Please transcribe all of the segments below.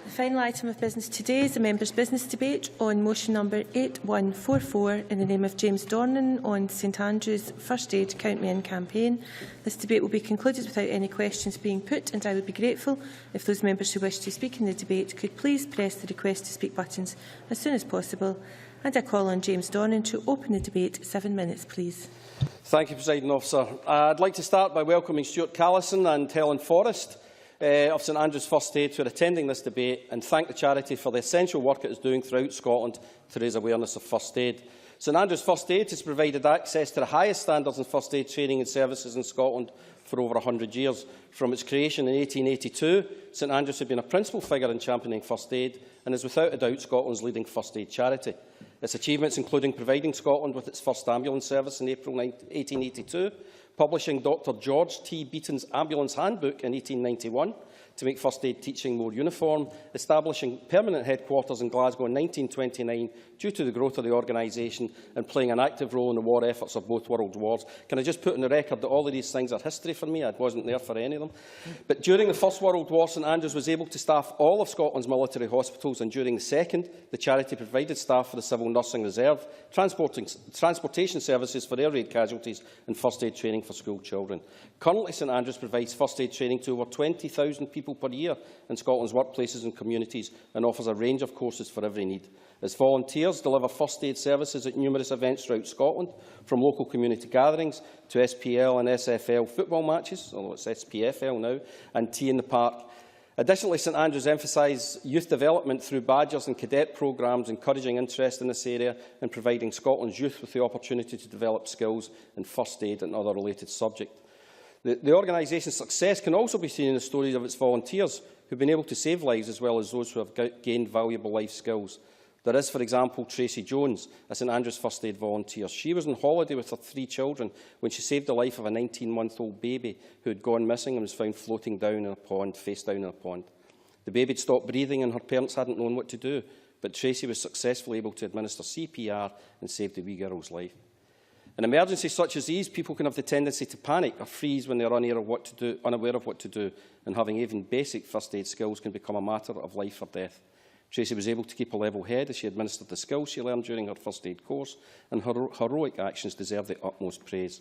The final item of business today is the members' business debate on motion number 8144 in the name of James Dornan on St Andrews First Aid Count Me In campaign. This debate will be concluded without any questions being put, and I would be grateful if those members who wish to speak in the debate could please press the request to speak buttons as soon as possible. And I call on James Dornan to open the debate. 7 minutes, please. Thank you, Presiding Officer. I'd like to start by welcoming Stuart Callison and Helen Forrest of St Andrews First Aid who are attending this debate, and thank the charity for the essential work it is doing throughout Scotland to raise awareness of first aid. St Andrews First Aid has provided access to the highest standards in first aid training and services in Scotland for over 100 years. From its creation in 1882, St Andrews has been a principal figure in championing first aid and is without a doubt Scotland's leading first aid charity. Its achievements including providing Scotland with its first ambulance service in April 1882, publishing Dr George T. Beaton's Ambulance Handbook in 1891 to make first aid teaching more uniform, establishing permanent headquarters in Glasgow in 1929 due to the growth of the organisation, and playing an active role in the war efforts of both world wars. Can I just put on the record that all of these things are history for me? I wasn't there for any of them. But during the First World War, St Andrews was able to staff all of Scotland's military hospitals, and during the Second, the charity provided staff for the Civil Nursing Reserve, transportation services for air raid casualties and first aid training for school children. Currently, St Andrews provides first aid training to over 20,000 people per year in Scotland's workplaces and communities, and offers a range of courses for every need. Its volunteers deliver first aid services at numerous events throughout Scotland, from local community gatherings to SPL and SFL football matches, although it's SPFL now, and tea in the park. Additionally, St Andrews emphasise youth development through badgers and cadet programmes, encouraging interest in this area and providing Scotland's youth with the opportunity to develop skills in first aid and other related subjects. The organisation's success can also be seen in the stories of its volunteers who have been able to save lives, as well as those who have gained valuable life skills. There is, for example, Tracy Jones, a St Andrews First Aid volunteer. She was on holiday with her 3 children when she saved the life of a 19-month-old baby who had gone missing and was found floating down in a pond, face down in a pond. The baby had stopped breathing and her parents hadn't known what to do, but Tracy was successfully able to administer CPR and save the wee girl's life. In emergencies such as these, people can have the tendency to panic or freeze when they are unaware of what to do, and having even basic first aid skills can become a matter of life or death. Tracy was able to keep a level head as she administered the skills she learned during her first aid course, and her heroic actions deserve the utmost praise.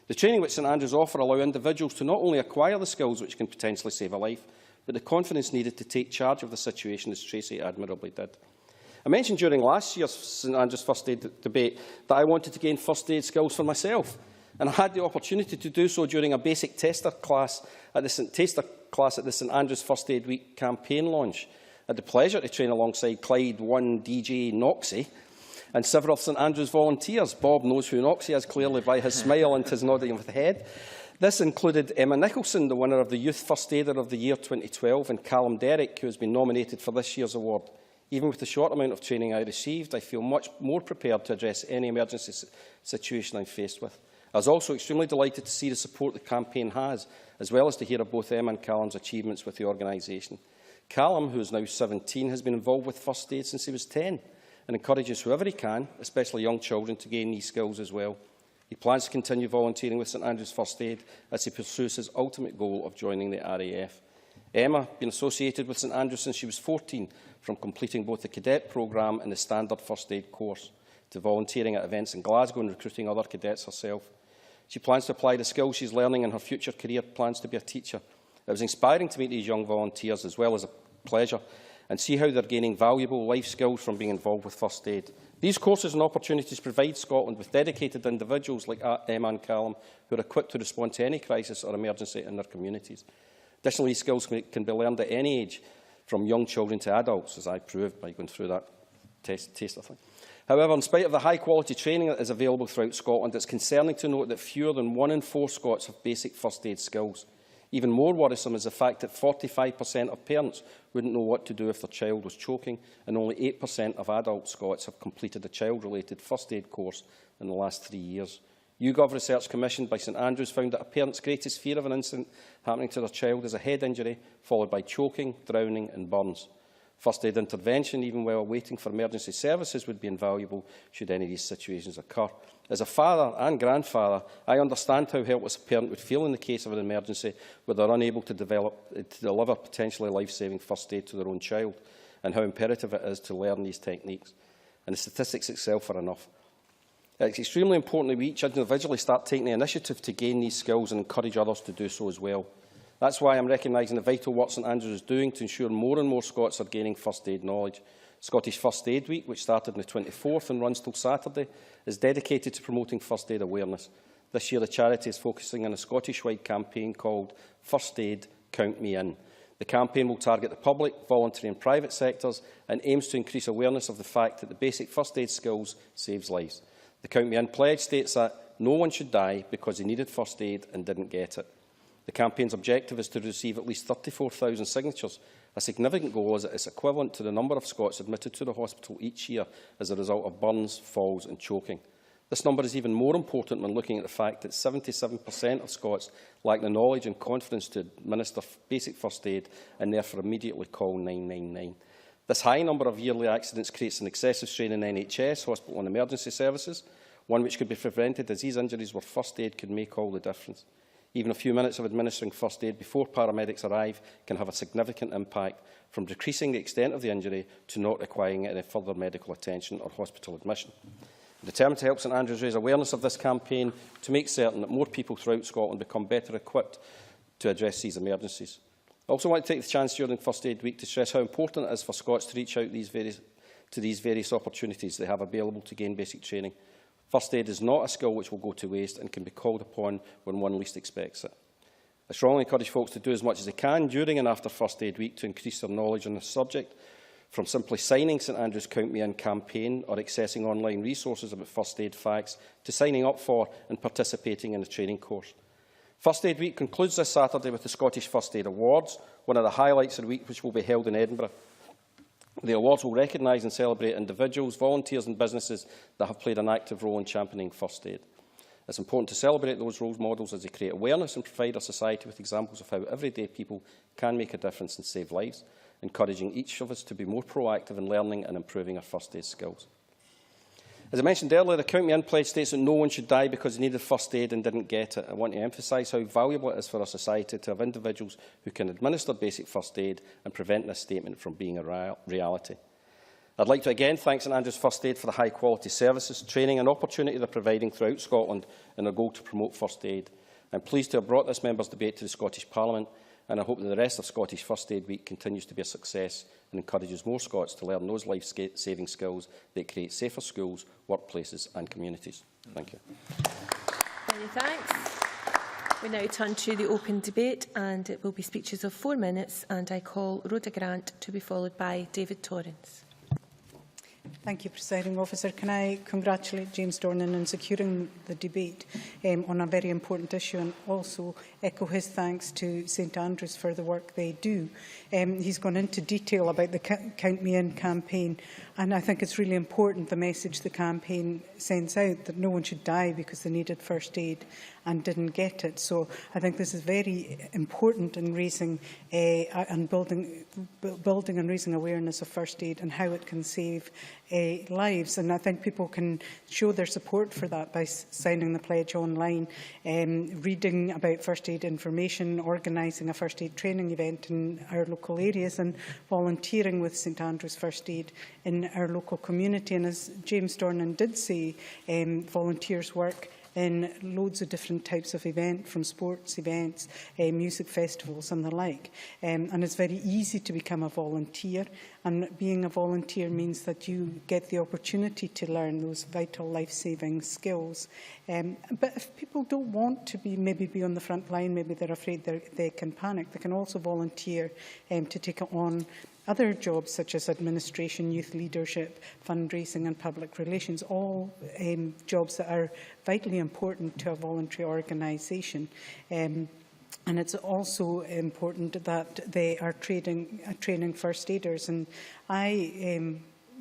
The training which St Andrews offer allow individuals to not only acquire the skills which can potentially save a life, but the confidence needed to take charge of the situation, as Tracy admirably did. I mentioned during last year's St Andrews First Aid debate that I wanted to gain first aid skills for myself, and I had the opportunity to do so during a basic taster class at the St Andrews First Aid Week campaign launch. I had the pleasure to train alongside Clyde One DJ Noxie and several of St Andrews volunteers. Bob knows who Noxie is clearly by his smile and his nodding of the head. This included Emma Nicholson, the winner of the Youth First Aider of the Year 2012, and Callum Derrick, who has been nominated for this year's award. Even with the short amount of training I received, I feel much more prepared to address any emergency situation I'm faced with. I was also extremely delighted to see the support the campaign has, as well as to hear of both Emma and Callum's achievements with the organisation. Callum, who is now 17, has been involved with first aid since he was 10 and encourages whoever he can, especially young children, to gain these skills as well. He plans to continue volunteering with St Andrews First Aid as he pursues his ultimate goal of joining the RAF. Emma has been associated with St Andrews since she was 14, from completing both the cadet programme and the standard first aid course, to volunteering at events in Glasgow and recruiting other cadets herself. She plans to apply the skills she's learning in her future career, plans to be a teacher. It was inspiring to meet these young volunteers, as well as a pleasure, and see how they're gaining valuable life skills from being involved with first aid. These courses and opportunities provide Scotland with dedicated individuals like Emma and Callum, who are equipped to respond to any crisis or emergency in their communities. Additionally, these skills can be learned at any age, from young children to adults, as I proved by going through that taster thing. However, in spite of the high-quality training that is available throughout Scotland, it's concerning to note that fewer than 1 in 4 Scots have basic first aid skills. Even more worrisome is the fact that 45% of parents wouldn't know what to do if their child was choking, and only 8% of adult Scots have completed a child-related first aid course in the last 3 years. YouGov research commissioned by St Andrews found that a parent's greatest fear of an incident happening to their child is a head injury, followed by choking, drowning and burns. First aid intervention, even while waiting for emergency services, would be invaluable should any of these situations occur. As a father and grandfather, I understand how helpless a parent would feel in the case of an emergency where they are unable to deliver potentially life-saving first aid to their own child, and how imperative it is to learn these techniques. And the statistics itself are enough. It's extremely important that we each individually start taking the initiative to gain these skills and encourage others to do so as well. That's why I'm recognising the vital work St Andrews is doing to ensure more and more Scots are gaining first aid knowledge. Scottish First Aid Week, which started on the 24th and runs till Saturday, is dedicated to promoting first aid awareness. This year the charity is focusing on a Scottish-wide campaign called First Aid, Count Me In. The campaign will target the public, voluntary and private sectors and aims to increase awareness of the fact that the basic first aid skills saves lives. The Count Me In pledge states that no one should die because he needed first aid and didn't get it. The campaign's objective is to receive at least 34,000 signatures, a significant goal as it is equivalent to the number of Scots admitted to the hospital each year as a result of burns, falls and choking. This number is even more important when looking at the fact that 77% of Scots lack the knowledge and confidence to administer basic first aid and therefore immediately call 999. This high number of yearly accidents creates an excessive strain in NHS, hospital and emergency services, one which could be prevented as these injuries where first aid could make all the difference. Even a few minutes of administering first aid before paramedics arrive can have a significant impact, from decreasing the extent of the injury to not requiring any further medical attention or hospital admission. I'm determined to help St Andrews raise awareness of this campaign to make certain that more people throughout Scotland become better equipped to address these emergencies. I also want to take the chance during First Aid Week to stress how important it is for Scots to reach out to these various opportunities they have available to gain basic training. First aid is not a skill which will go to waste and can be called upon when one least expects it. I strongly encourage folks to do as much as they can during and after First Aid Week to increase their knowledge on this subject, from simply signing St Andrews Count Me In campaign or accessing online resources about first aid facts to signing up for and participating in a training course. First Aid Week concludes this Saturday with the Scottish First Aid Awards, one of the highlights of the week, which will be held in Edinburgh. The awards will recognise and celebrate individuals, volunteers and businesses that have played an active role in championing first aid. It's important to celebrate those role models as they create awareness and provide our society with examples of how everyday people can make a difference and save lives, encouraging each of us to be more proactive in learning and improving our first aid skills. As I mentioned earlier, the Count Me In pledge states that no one should die because they needed first aid and didn't get it. I want to emphasise how valuable it is for our society to have individuals who can administer basic first aid and prevent this statement from being a reality. I'd like to again thank St Andrews First Aid for the high-quality services, training and opportunity they're providing throughout Scotland in their goal to promote first aid. I'm pleased to have brought this members' debate to the Scottish Parliament, and I hope that the rest of Scottish First Aid Week continues to be a success and encourages more Scots to learn those life-saving skills that create safer schools, workplaces and communities. Thank you. Many thanks. We now turn to the open debate, and it will be speeches of 4 minutes, and I call Rhoda Grant to be followed by David Torrance. Thank you, Presiding Officer. Can I congratulate James Dornan on securing the debate on a very important issue, and also echo his thanks to St Andrews for the work they do. He's gone into detail about the Count Me In campaign, and I think it's really important, the message the campaign sends out, that no one should die because they needed first aid and didn't get it. So I think this is very important in raising and building and raising awareness of first aid and how it can save lives. And I think people can show their support for that by signing the pledge online, reading about first aid information, organising a first aid training event in our local areas, and volunteering with St Andrews First Aid in our local community. And as James Dornan did say, volunteers work in loads of different types of events, from sports events, music festivals and the like. And it's very easy to become a volunteer, and being a volunteer means that you get the opportunity to learn those vital life-saving skills. But if people don't want to maybe be on the front line, maybe they're afraid they can panic, they can also volunteer to take on other jobs such as administration, youth leadership, fundraising and public relations, all jobs that are vitally important to a voluntary organisation. And it's also important that they are training first aiders. And I,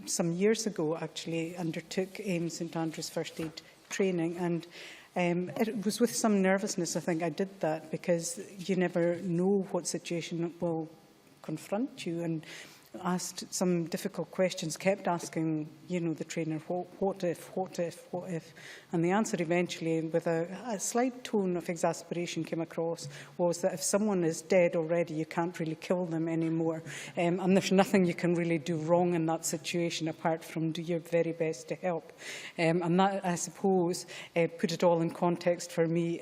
some years ago, actually undertook St Andrews First Aid training, and it was with some nervousness, I think I did that, because you never know what situation will confront you. And asked some difficult questions, kept asking, the trainer, what if, and the answer eventually, with a slight tone of exasperation came across, was that if someone is dead already, you can't really kill them anymore, and there's nothing you can really do wrong in that situation apart from do your very best to help. And that, I suppose, put it all in context for me,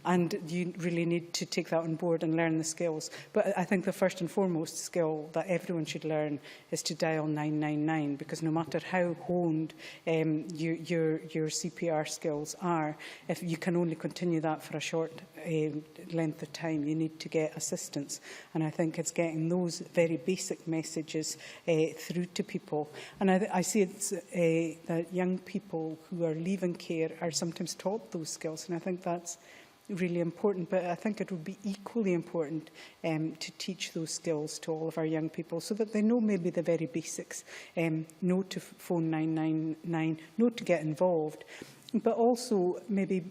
and you really need to take that on board and learn the skills. But I think the first and foremost skill that everyone should learn is to dial 999, because no matter how honed your CPR skills are, if you can only continue that for a short length of time, you need to get assistance. And I think it's getting those very basic messages through to people. And I see it's that young people who are leaving care are sometimes taught those skills, and I think that's really important. But I think it would be equally important to teach those skills to all of our young people, so that they know maybe the very basics, know to phone 999, know to get involved, but also maybe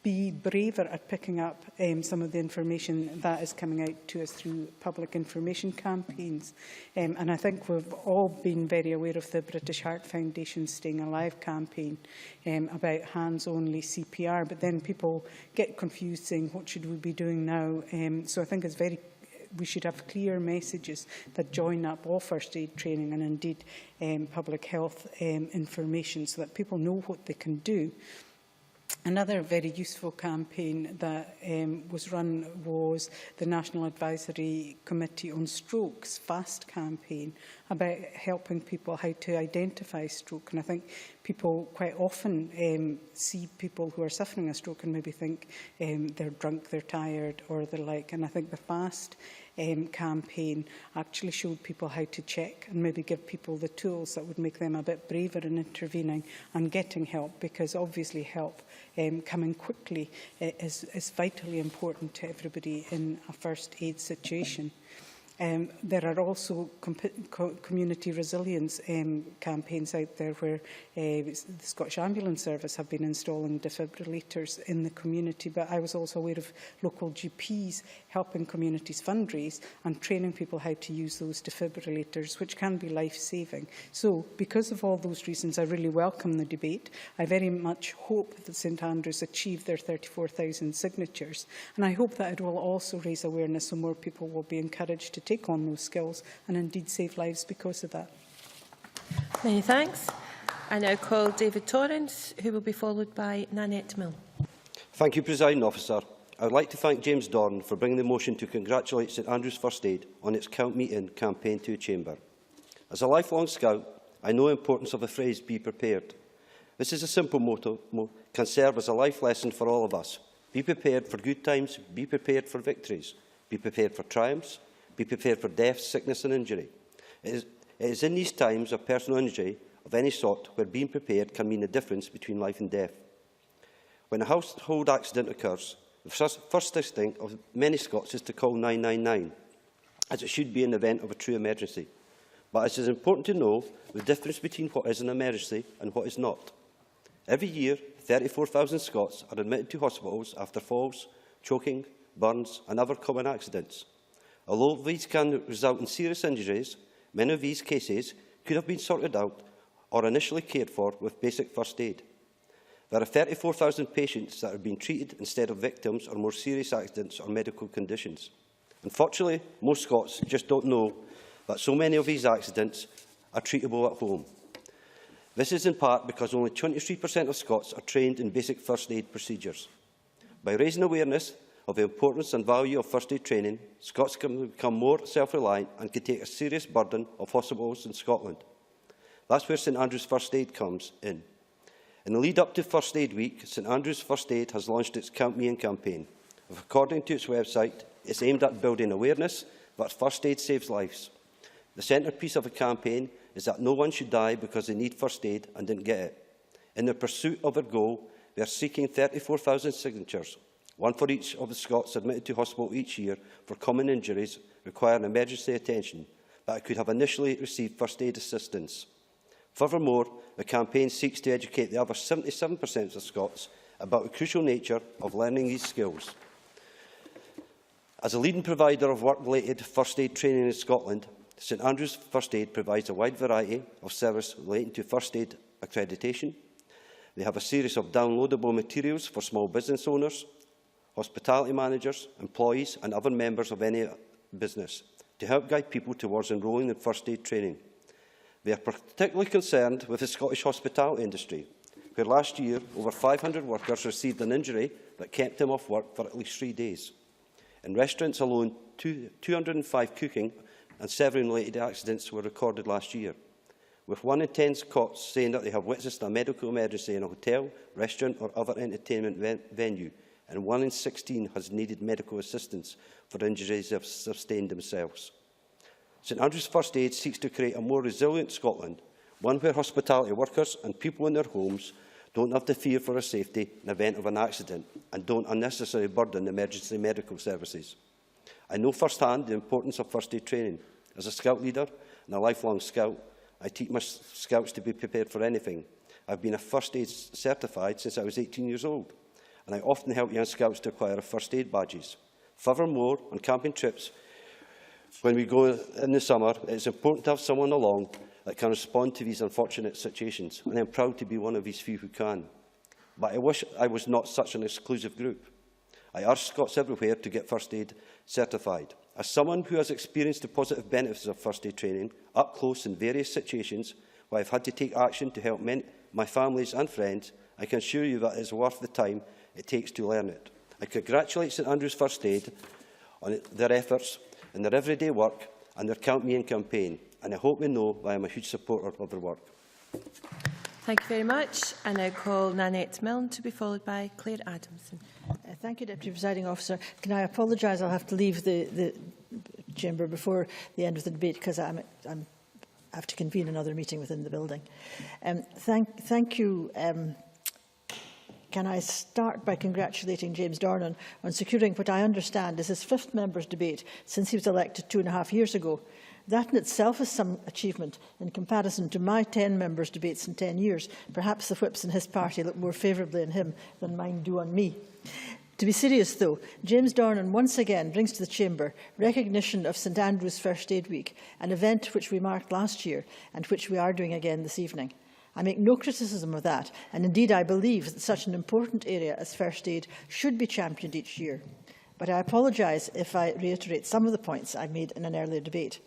be braver at picking up some of the information that is coming out to us through public information campaigns. And I think we've all been very aware of the British Heart Foundation Staying Alive campaign about hands-only CPR, but then people get confused saying, what should we be doing now? So I think it's we should have clear messages that join up all first aid training and indeed public health information, so that people know what they can do. Another very useful campaign that was run was the National Advisory Committee on Strokes FAST campaign, about helping people how to identify stroke. And I think people quite often see people who are suffering a stroke and maybe think they're drunk, they're tired or the like. And I think the FAST campaign actually showed people how to check and maybe give people the tools that would make them a bit braver in intervening and getting help, because obviously help coming quickly is vitally important to everybody in a first aid situation. There are also community resilience campaigns out there where the Scottish Ambulance Service have been installing defibrillators in the community, but I was also aware of local GPs helping communities fundraise and training people how to use those defibrillators, which can be life-saving. So, because of all those reasons, I really welcome the debate. I very much hope that St Andrews achieve their 34,000 signatures, and I hope that it will also raise awareness so more people will be encouraged to take on those skills and indeed save lives because of that. Many thanks. I now call David Torrance, who will be followed by Nanette Mill. Thank you, Presiding Officer. I would like to thank James Dorn for bringing the motion to congratulate St Andrews First Aid on its Count Me In campaign to the Chamber. As a lifelong Scout, I know the importance of the phrase "be prepared." This is a simple motto, can serve as a life lesson for all of us. Be prepared for good times, be prepared for victories, be prepared for triumphs, be prepared for death, sickness and injury. It is in these times of personal injury of any sort where being prepared can mean the difference between life and death. When a household accident occurs, the first instinct of many Scots is to call 999, as it should be in the event of a true emergency. But it is important to know the difference between what is an emergency and what is not. Every year, 34,000 Scots are admitted to hospitals after falls, choking, burns and other common accidents. Although these can result in serious injuries, many of these cases could have been sorted out or initially cared for with basic first aid. There are 34,000 patients that are being treated instead of victims of more serious accidents or medical conditions. Unfortunately, most Scots just don't know that so many of these accidents are treatable at home. This is in part because only 23% of Scots are trained in basic first aid procedures. By raising awareness of the importance and value of first aid training, Scots can become more self-reliant and can take a serious burden of hospitals in Scotland. That's where St Andrews First Aid comes in. In the lead up to First Aid Week, St Andrews First Aid has launched its Count Me In campaign. According to its website, it's aimed at building awareness that first aid saves lives. The centrepiece of the campaign is that no one should die because they need first aid and didn't get it. In their pursuit of their goal, they are seeking 34,000 signatures, one for each of the Scots admitted to hospital each year for common injuries requiring emergency attention, that could have initially received first aid assistance. Furthermore, the campaign seeks to educate the other 77% of Scots about the crucial nature of learning these skills. As a leading provider of work-related first aid training in Scotland, St Andrews First Aid provides a wide variety of service relating to first aid accreditation. They have a series of downloadable materials for small business owners, hospitality managers, employees and other members of any business to help guide people towards enrolling in first aid training. They are particularly concerned with the Scottish hospitality industry, where last year over 500 workers received an injury that kept them off work for at least 3 days. In restaurants alone, 205 cooking and severing-related accidents were recorded last year, with 1 in 10 Scots saying that they have witnessed a medical emergency in a hotel, restaurant or other entertainment venue, and 1 in 16 has needed medical assistance for injuries they have sustained themselves. St Andrews First Aid seeks to create a more resilient Scotland, one where hospitality workers and people in their homes don't have to fear for their safety in the event of an accident and don't unnecessarily burden emergency medical services. I know firsthand the importance of first aid training. As a Scout leader and a lifelong Scout, I teach my Scouts to be prepared for anything. I've been a first aid certified since I was 18 years old, and I often help young Scouts to acquire first aid badges. Furthermore, on camping trips, when we go in the summer, it is important to have someone along that can respond to these unfortunate situations, and I am proud to be one of these few who can. But I wish I was not such an exclusive group. I urge Scots everywhere to get first aid certified. As someone who has experienced the positive benefits of first aid training up close in various situations where I have had to take action to help my families and friends, I can assure you that it is worth the time it takes to learn it. I congratulate St Andrews First Aid on their efforts in their everyday work and their Count Me In campaign, and I hope they know that I am a huge supporter of their work. Thank you very much. I now call Nanette Milne to be followed by Claire Adamson. Thank you, Deputy Presiding Officer. Can I apologise? I'll have to leave the chamber before the end of the debate because I have to convene another meeting within the building. Thank you. Can I start by congratulating James Dornan on securing what I understand is his 5th members' debate since he was elected 2.5 years ago. That in itself is some achievement in comparison to my 10 members' debates in 10 years. Perhaps the whips in his party look more favourably on him than mine do on me. To be serious, though, James Dornan once again brings to the Chamber recognition of St Andrews First Aid Week, an event which we marked last year and which we are doing again this evening. I make no criticism of that, and indeed I believe that such an important area as first aid should be championed each year. But I apologise if I reiterate some of the points I made in an earlier debate.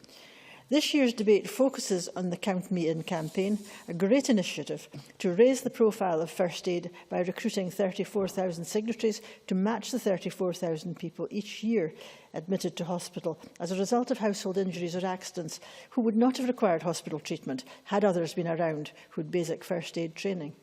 This year's debate focuses on the Count Me In campaign, a great initiative to raise the profile of first aid by recruiting 34,000 signatories to match the 34,000 people each year admitted to hospital as a result of household injuries or accidents who would not have required hospital treatment had others been around who had basic first aid training.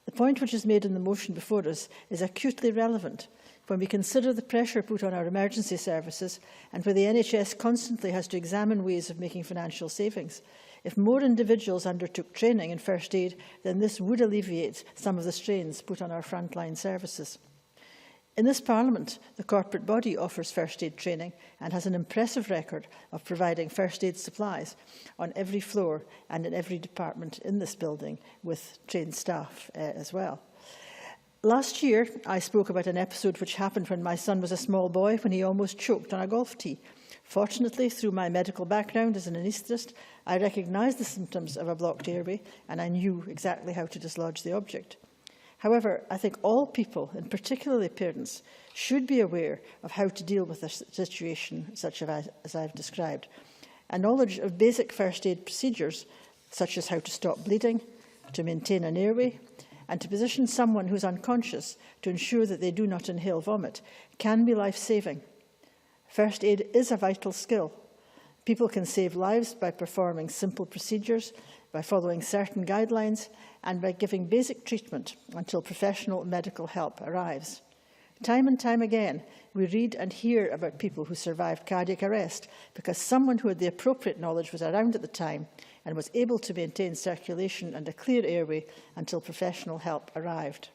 The point which is made in the motion before us is acutely relevant when we consider the pressure put on our emergency services and where the NHS constantly has to examine ways of making financial savings. If more individuals undertook training in first aid, then this would alleviate some of the strains put on our frontline services. In this Parliament, the corporate body offers first aid training and has an impressive record of providing first aid supplies on every floor and in every department in this building with trained staff as well. Last year, I spoke about an episode which happened when my son was a small boy when he almost choked on a golf tee. Fortunately, through my medical background as an anaesthetist, I recognised the symptoms of a blocked airway and I knew exactly how to dislodge the object. However, I think all people, and particularly parents, should be aware of how to deal with a situation such as I've described. A knowledge of basic first aid procedures, such as how to stop bleeding, to maintain an airway, and to position someone who is unconscious to ensure that they do not inhale vomit, can be life-saving. First aid is a vital skill. People can save lives by performing simple procedures, by following certain guidelines, and by giving basic treatment until professional medical help arrives. Time and time again, we read and hear about people who survived cardiac arrest because someone who had the appropriate knowledge was around at the time and was able to maintain circulation and a clear airway until professional help arrived.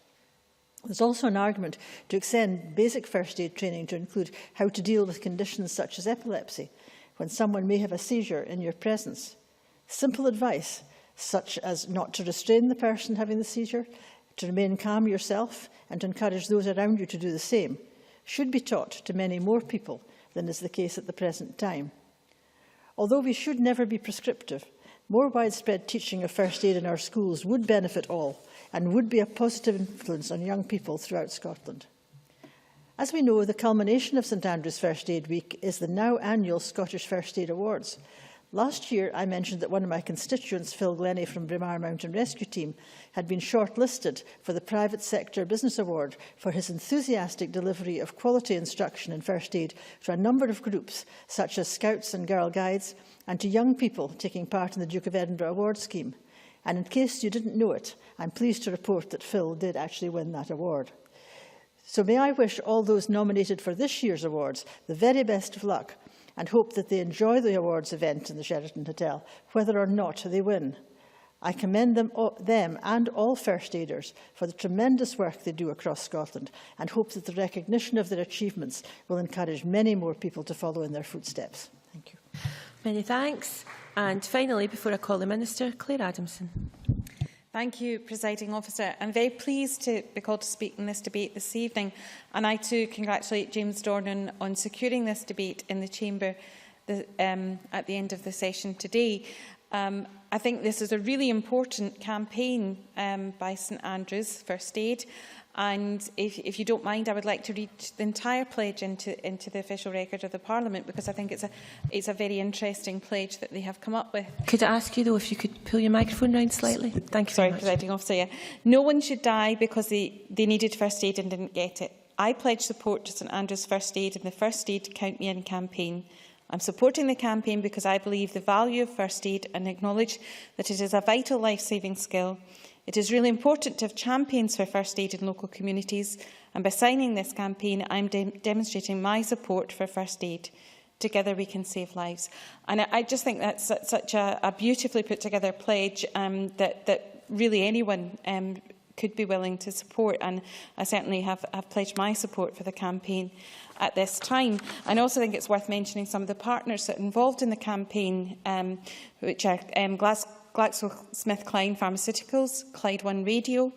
There's also an argument to extend basic first aid training to include how to deal with conditions such as epilepsy, when someone may have a seizure in your presence. Simple advice, such as not to restrain the person having the seizure, to remain calm yourself, and to encourage those around you to do the same, should be taught to many more people than is the case at the present time. Although we should never be prescriptive, more widespread teaching of first aid in our schools would benefit all and would be a positive influence on young people throughout Scotland. As we know, the culmination of St Andrews First Aid Week is the now annual Scottish First Aid Awards. Last year, I mentioned that one of my constituents, Phil Glennie from Braemar Mountain Rescue Team, had been shortlisted for the Private Sector Business Award for his enthusiastic delivery of quality instruction in first aid to a number of groups, such as Scouts and Girl Guides, and to young people taking part in the Duke of Edinburgh Award Scheme. And in case you didn't know it, I'm pleased to report that Phil did actually win that award. So may I wish all those nominated for this year's awards the very best of luck, and hope that they enjoy the awards event in the Sheraton Hotel, whether or not they win. I commend them and all first aiders for the tremendous work they do across Scotland, and hope that the recognition of their achievements will encourage many more people to follow in their footsteps. Thank you. Many thanks. And finally, before I call the Minister, Claire Adamson. Thank you, Presiding Officer. I'm very pleased to be called to speak in this debate this evening, and I too congratulate James Dornan on securing this debate in the Chamber at the end of the session today. I think this is a really important campaign by St Andrews First Aid, and if you don't mind, I would like to read the entire pledge into the official record of the Parliament, because I think it's a very interesting pledge that they have come up with. Could I ask you, though, if you could pull your microphone round slightly? Thank you very much. Presiding Officer, yeah. No one should die because they needed first aid and didn't get it. I pledge support to St Andrews First Aid and the First Aid Count Me In campaign. I'm supporting the campaign because I believe the value of first aid and acknowledge that it is a vital life-saving skill. It is really important to have champions for first aid in local communities, and by signing this campaign, I'm demonstrating my support for first aid. Together we can save lives. And I just think that's such a beautifully put together pledge that really anyone could be willing to support, and I certainly have pledged my support for the campaign at this time. I also think it's worth mentioning some of the partners that are involved in the campaign, which are GlaxoSmithKline Pharmaceuticals, Clyde One Radio,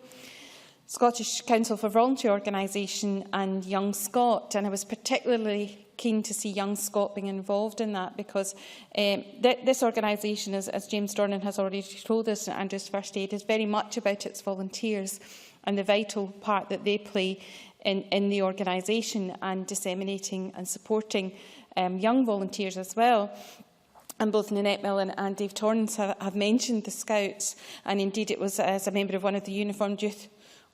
Scottish Council for Voluntary Organisation and Young Scot. And I was particularly keen to see Young Scot being involved in that, because this organisation, as James Dornan has already told us, St Andrews First Aid, is very much about its volunteers and the vital part that they play in the organisation, and disseminating and supporting young volunteers as well. And both Nanette Millen and Dave Torrance have mentioned the Scouts, and indeed it was as a member of one of the uniformed youth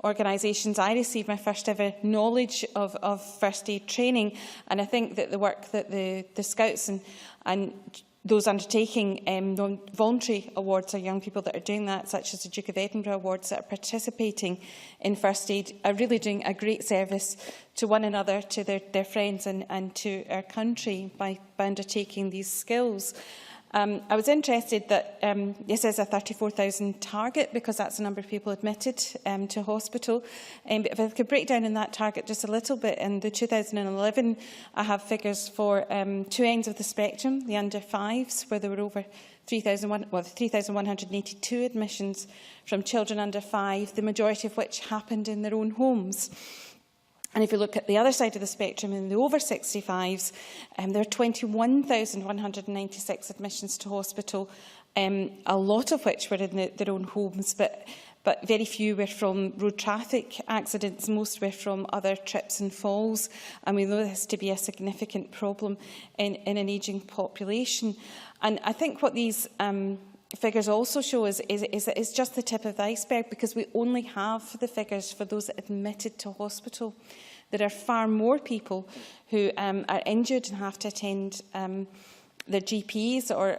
organisations I received my first ever knowledge of first aid training. And I think that the work that the Scouts and those undertaking voluntary awards or young people that are doing that, such as the Duke of Edinburgh Awards, that are participating in first aid, are really doing a great service to one another, to their friends and to our country by undertaking these skills. I was interested that this is a 34,000 target, because that's the number of people admitted to hospital. But if I could break down in that target just a little bit, in the 2011 I have figures for two ends of the spectrum, the under fives, where there were over 3,182 admissions from children under 5, the majority of which happened in their own homes. And if you look at the other side of the spectrum, in the over 65s, there are 21,196 admissions to hospital, a lot of which were in their own homes, but very few were from road traffic accidents. Most were from other trips and falls, and we know this to be a significant problem in an ageing population. And I think what these figures also show is just the tip of the iceberg, because we only have the figures for those admitted to hospital. There are far more people who are injured and have to attend their GPs or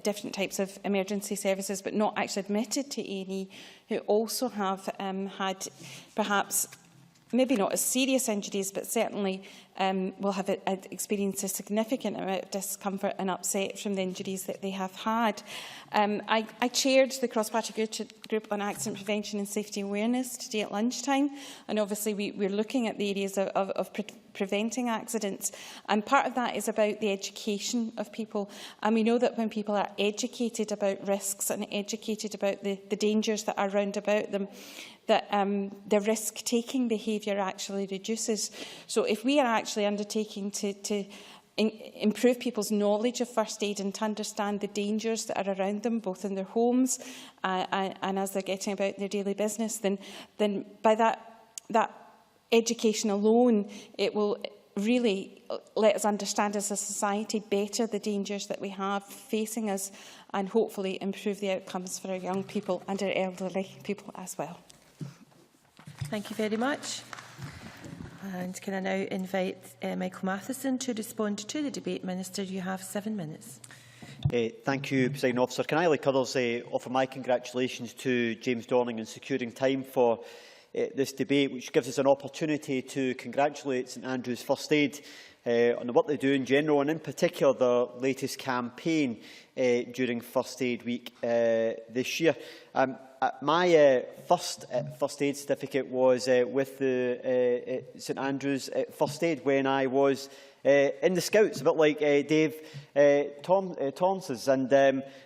different types of emergency services, but not actually admitted to A&E, who also have had perhaps maybe not as serious injuries, but certainly will have experienced a significant amount of discomfort and upset from the injuries that they have had. I chaired the cross-party group on accident prevention and safety awareness today at lunchtime, and obviously we're looking at the areas of preventing accidents, and part of that is about the education of people. And we know that when people are educated about risks and educated about the dangers that are round about them, that the risk-taking behaviour actually reduces. So if we are actually undertaking to improve people's knowledge of first aid and to understand the dangers that are around them, both in their homes and as they're getting about their daily business, then by that education alone, it will really let us understand as a society better the dangers that we have facing us and hopefully improve the outcomes for our young people and our elderly people as well. Thank you very much. And can I now invite Michael Matheson to respond to the debate? Minister, you have 7 minutes. Thank you, Presiding Officer. Can I, like others, offer my congratulations to James Dorning in securing time for this debate, which gives us an opportunity to congratulate St Andrews First Aid on the work they do in general, and in particular their latest campaign during First Aid Week this year. My first First Aid certificate was with the St Andrews First Aid when I was in the Scouts, a bit like Dave Torrance's, and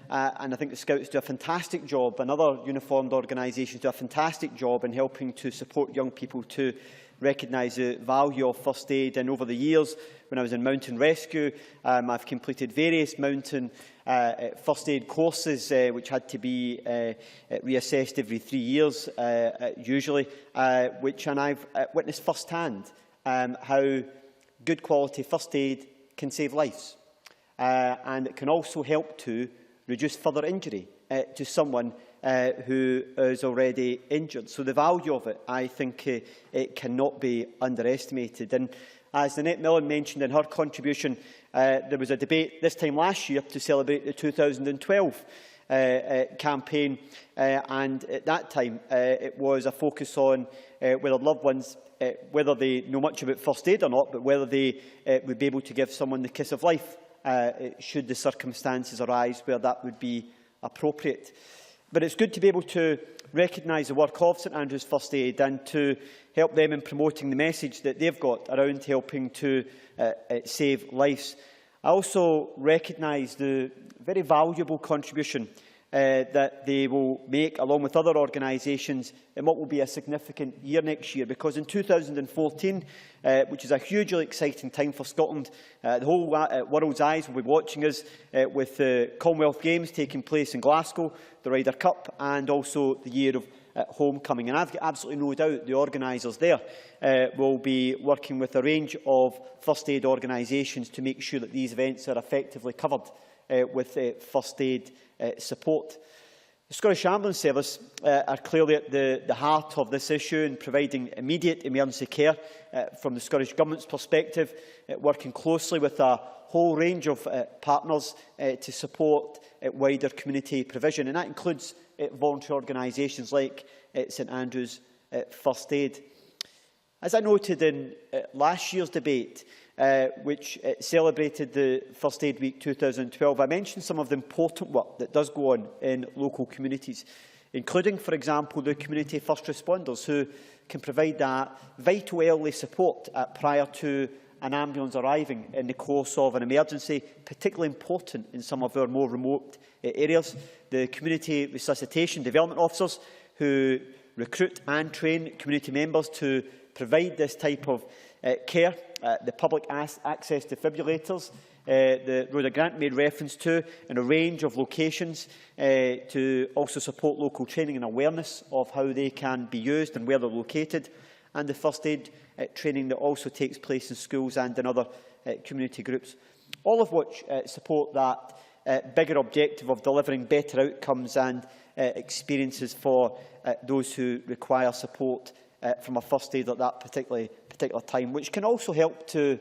I think the Scouts do a fantastic job, and other uniformed organisations do a fantastic job in helping to support young people to recognise the value of first aid. And over the years, when I was in mountain rescue, I've completed various mountain first aid courses, which had to be reassessed every 3 years, usually, and I've witnessed firsthand how good quality first aid can save lives, and it can also help to reduce further injury to someone who is already injured. So the value of it, I think, it cannot be underestimated. And as Nanette Millen mentioned in her contribution, there was a debate this time last year to celebrate the 2012 campaign, and at that time it was a focus on whether loved ones, whether they know much about first aid or not, but whether they would be able to give someone the kiss of life should the circumstances arise where that would be appropriate. But it's good to be able to recognise the work of St Andrews First Aid and to help them in promoting the message that they've got around helping to save lives. I also recognise the very valuable contribution that they will make, along with other organisations, in what will be a significant year next year, because in 2014, which is a hugely exciting time for Scotland, the whole world's eyes will be watching us with the Commonwealth Games taking place in Glasgow, the Ryder Cup, and also the year of homecoming. And I've got absolutely no doubt the organisers there will be working with a range of first aid organisations to make sure that these events are effectively covered with first aid support. The Scottish Ambulance Service are clearly at the heart of this issue in providing immediate emergency care from the Scottish Government's perspective, working closely with a whole range of partners to support wider community provision, and that includes voluntary organisations like St Andrews First Aid. As I noted in last year's debate, which celebrated the First Aid Week 2012, I mentioned some of the important work that does go on in local communities, including, for example, the community first responders who can provide that vital early support prior to an ambulance arriving in the course of an emergency, particularly important in some of our more remote areas. The community resuscitation development officers who recruit and train community members to provide this type of care, the public access defibrillators, the Rhoda Grant made reference to in a range of locations to also support local training and awareness of how they can be used and where they're located, and the first aid training that also takes place in schools and in other community groups, all of which support that bigger objective of delivering better outcomes and experiences for those who require support from a first aid at that particular time, which can also help to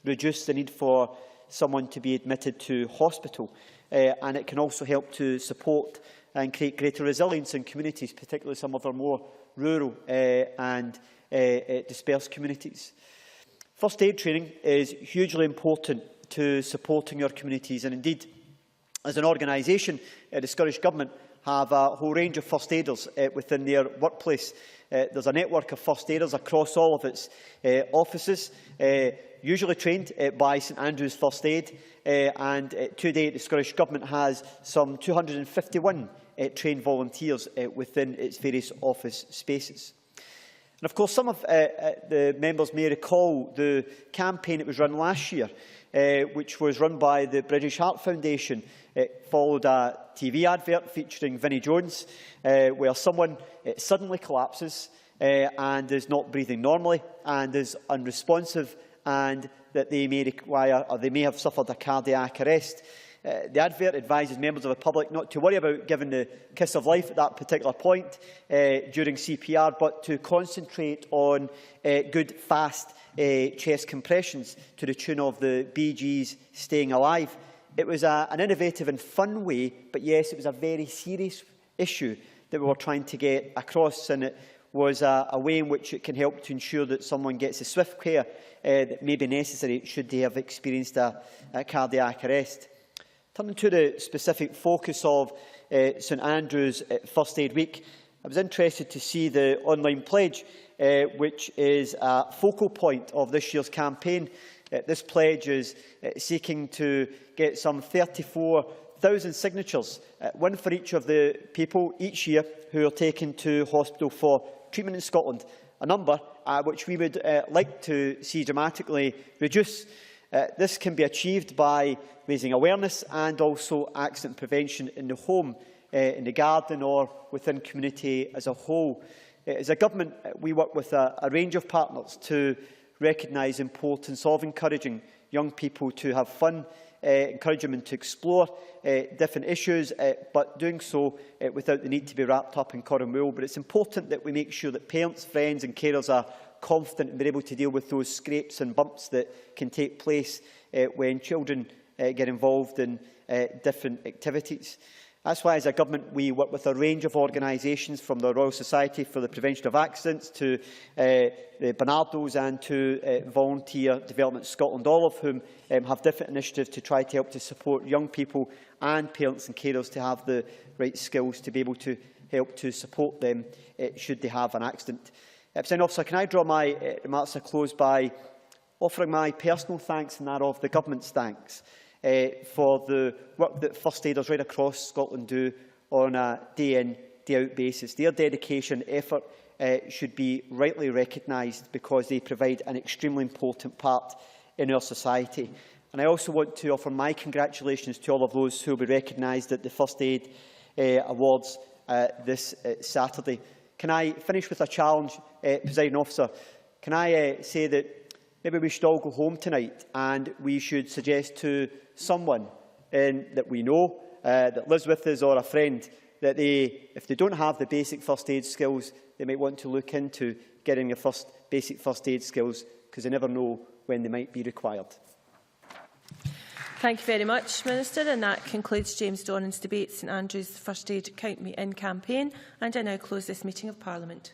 reduce the need for someone to be admitted to hospital, and it can also help to support and create greater resilience in communities, particularly some of our more rural and dispersed communities. First aid training is hugely important to supporting our communities, and indeed, as an organisation, the Scottish Government have a whole range of first aiders within their workplace. There's a network of first aiders across all of its offices, usually trained by St Andrews First Aid, and to date the Scottish Government has some 251 trained volunteers within its various office spaces. And of course, some of the members may recall the campaign that was run last year, which was run by the British Heart Foundation. It followed a TV advert featuring Vinnie Jones, where someone suddenly collapses and is not breathing normally and is unresponsive, and that they may require, or they may have suffered a cardiac arrest. The advert advises members of the public not to worry about giving the kiss of life at that particular point during CPR, but to concentrate on good, fast chest compressions to the tune of the Bee Gees' Staying Alive. It was an innovative and fun way, but yes, it was a very serious issue that we were trying to get across, and it was a way in which it can help to ensure that someone gets the swift care that may be necessary should they have experienced a cardiac arrest. Turning to the specific focus of St Andrews First Aid Week, I was interested to see the online pledge, which is a focal point of this year's campaign. This pledge is seeking to get some 34,000 signatures, one for each of the people each year who are taken to hospital for treatment in Scotland, a number which we would like to see dramatically reduce. This can be achieved by raising awareness and also accident prevention in the home, in the garden or within community as a whole. As a government, we work with a range of partners to recognise the importance of encouraging young people to have fun, encourage them to explore different issues, but doing so without the need to be wrapped up in cotton wool. But it's important that we make sure that parents, friends and carers are confident and be able to deal with those scrapes and bumps that can take place when children get involved in different activities. That's why, as a government, we work with a range of organisations, from the Royal Society for the Prevention of Accidents to the Barnardos and to Volunteer Development Scotland, all of whom have different initiatives to try to help to support young people and parents and carers to have the right skills to be able to help to support them should they have an accident. Presiding Officer, can I draw my remarks to a close by offering my personal thanks and that of the government's thanks for the work that first aiders right across Scotland do on a day-in, day-out basis. Their dedication and effort should be rightly recognised because they provide an extremely important part in our society. And I also want to offer my congratulations to all of those who will be recognised at the First Aid Awards this Saturday. Can I finish with a challenge, Presiding Officer? Can I say that maybe we should all go home tonight and we should suggest to someone that we know, that lives with us, or a friend, that if they don't have the basic first aid skills, they might want to look into getting the basic first aid skills, because they never know when they might be required. Thank you very much, Minister. And that concludes James Dornan's debate, St Andrews First Aid Count Me In campaign. And I now close this meeting of Parliament.